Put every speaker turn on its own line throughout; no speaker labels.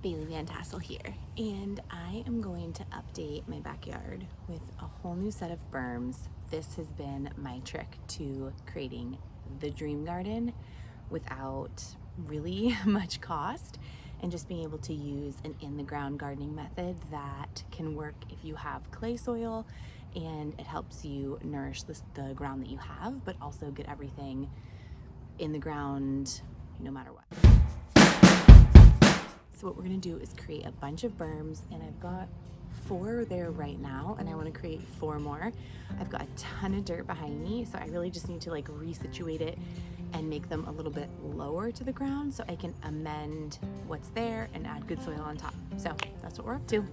Bailey Van Tassel here, and I am going to update my backyard with a whole new set of berms. This has been my trick to creating the dream garden without really much cost, and just being able to use an in-the-ground gardening method that can work if you have clay soil, and it helps you nourish the ground that you have, but also get everything in the ground no matter what. So what we're gonna do is create a bunch of berms, and I've got 4 there right now, and I wanna create 4 more. I've got a ton of dirt behind me, so I really just need to like resituate it and make them a little bit lower to the ground so I can amend what's there and add good soil on top. So that's what we're up to.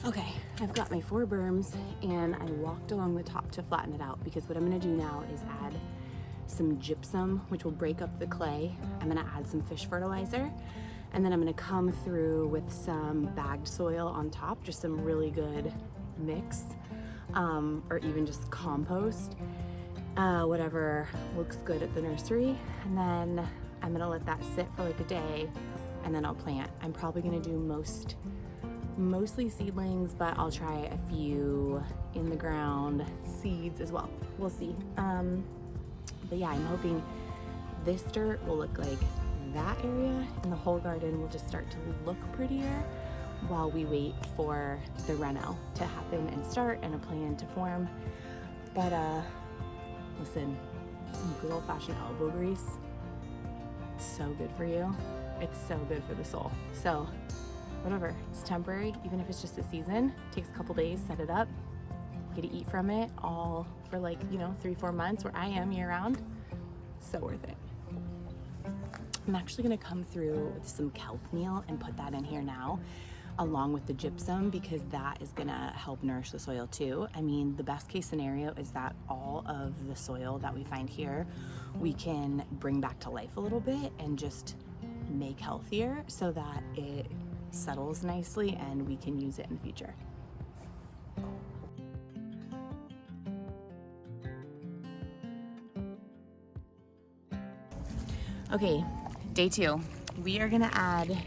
Okay, I've got my 4 berms, and I walked along the top to flatten it out, because what I'm gonna do now is add some gypsum, which will break up the clay. I'm gonna add some fish fertilizer, and then I'm gonna come through with some bagged soil on top, just some really good mix, or even just compost, whatever looks good at the nursery. And then I'm gonna let that sit for like a day, and then I'll plant. I'm probably gonna do mostly seedlings, but I'll try a few in the ground seeds as well. We'll see. But yeah, I'm hoping this dirt will look like that area, and the whole garden will just start to look prettier while we wait for the reno to happen and start and a plan to form. But listen, some good old-fashioned elbow grease, it's so good for you. It's so good for the soul. So whatever, it's temporary, even if it's just a season. It takes a couple days, set it up, get to eat from it all for like, 3-4 months where I am year round. So worth it. I'm actually gonna come through with some kelp meal and put that in here now, along with the gypsum, because that is gonna help nourish the soil too. I mean, the best case scenario is that all of the soil that we find here, we can bring back to life a little bit and just make healthier so that it settles nicely and we can use it in the future. Okay, day 2. We are gonna add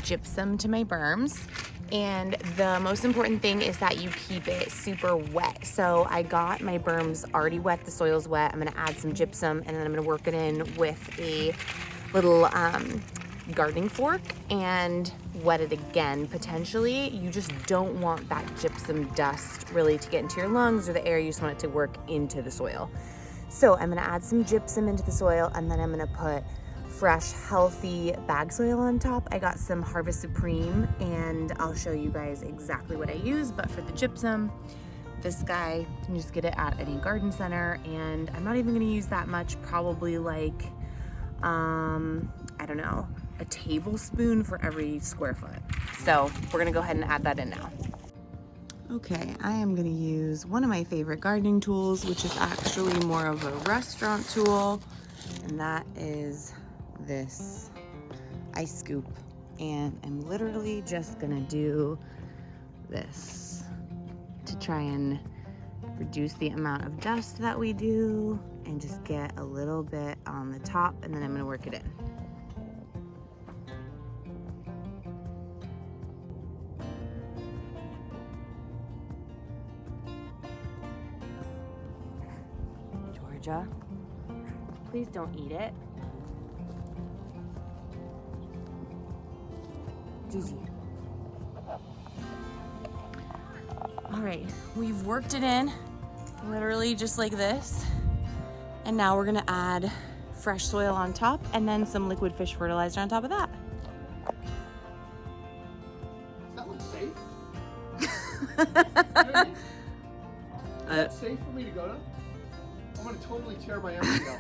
gypsum to my berms, and the most important thing is that you keep it super wet. So I got my berms already wet, the soil's wet. I'm gonna add some gypsum, and then I'm gonna work it in with a little gardening fork and wet it again, potentially. You just don't want that gypsum dust really to get into your lungs or the air. You just want it to work into the soil. So I'm gonna add some gypsum into the soil, and then I'm gonna put fresh, healthy bag soil on top. I got some Harvest Supreme, and I'll show you guys exactly what I use. But for the gypsum, this guy, you can just get it at any garden center, and I'm not even gonna use that much, probably like, I don't know, a tablespoon for every square foot. So we're gonna go ahead and add that in now. Okay, I am gonna use one of my favorite gardening tools, which is actually more of a restaurant tool, and that is this ice scoop. And I'm literally just gonna do this to try and reduce the amount of dust that we do and just get a little bit on the top, and then I'm gonna work it in. Georgia, please don't eat it. dizzy. All right, we've worked it in, literally just like this. And now we're gonna add fresh soil on top and then some liquid fish fertilizer on top of that.
Does that look safe? Is that safe for me to go to? I'm gonna totally tear my MCL.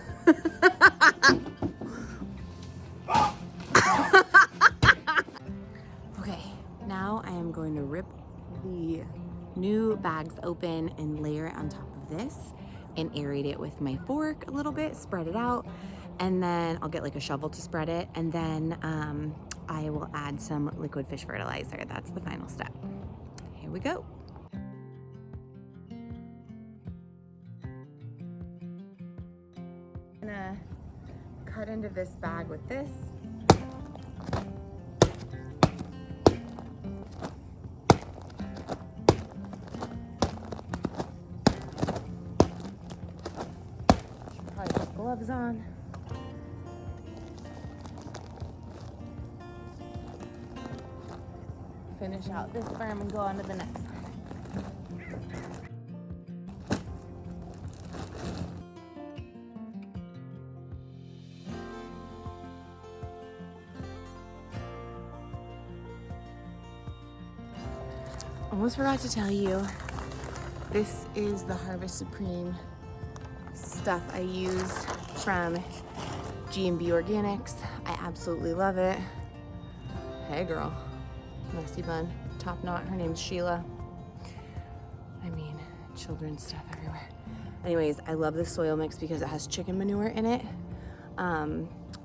Okay, now I am going to rip the new bags open and layer it on top of this and aerate it with my fork a little bit, spread it out, and then I'll get like a shovel to spread it, and then I will add some liquid fish fertilizer. That's the final step. Here we go. I'm gonna cut into this bag with this. Gloves on. Finish out this berm and go on to the next one. Almost forgot to tell you, this is the Harvest Supreme stuff I used from G&B Organics. I absolutely love it. Hey girl, messy bun, top knot. Her name's Sheila. I mean, children's stuff everywhere. Anyways, I love this soil mix because it has chicken manure in it.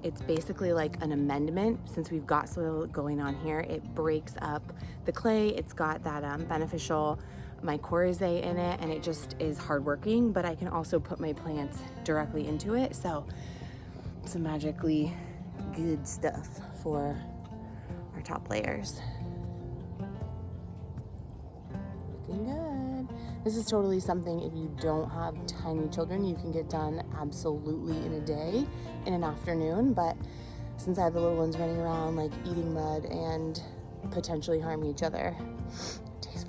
It's basically like an amendment. Since we've got soil going on here, it breaks up the clay. It's got that beneficial mycorrhizae in it, and it just is hardworking, but I can also put my plants directly into it. So some magically good stuff for our top layers. Looking good. This is totally something, if you don't have tiny children, you can get done absolutely in a day, in an afternoon. But since I have the little ones running around like eating mud and potentially harming each other, it takes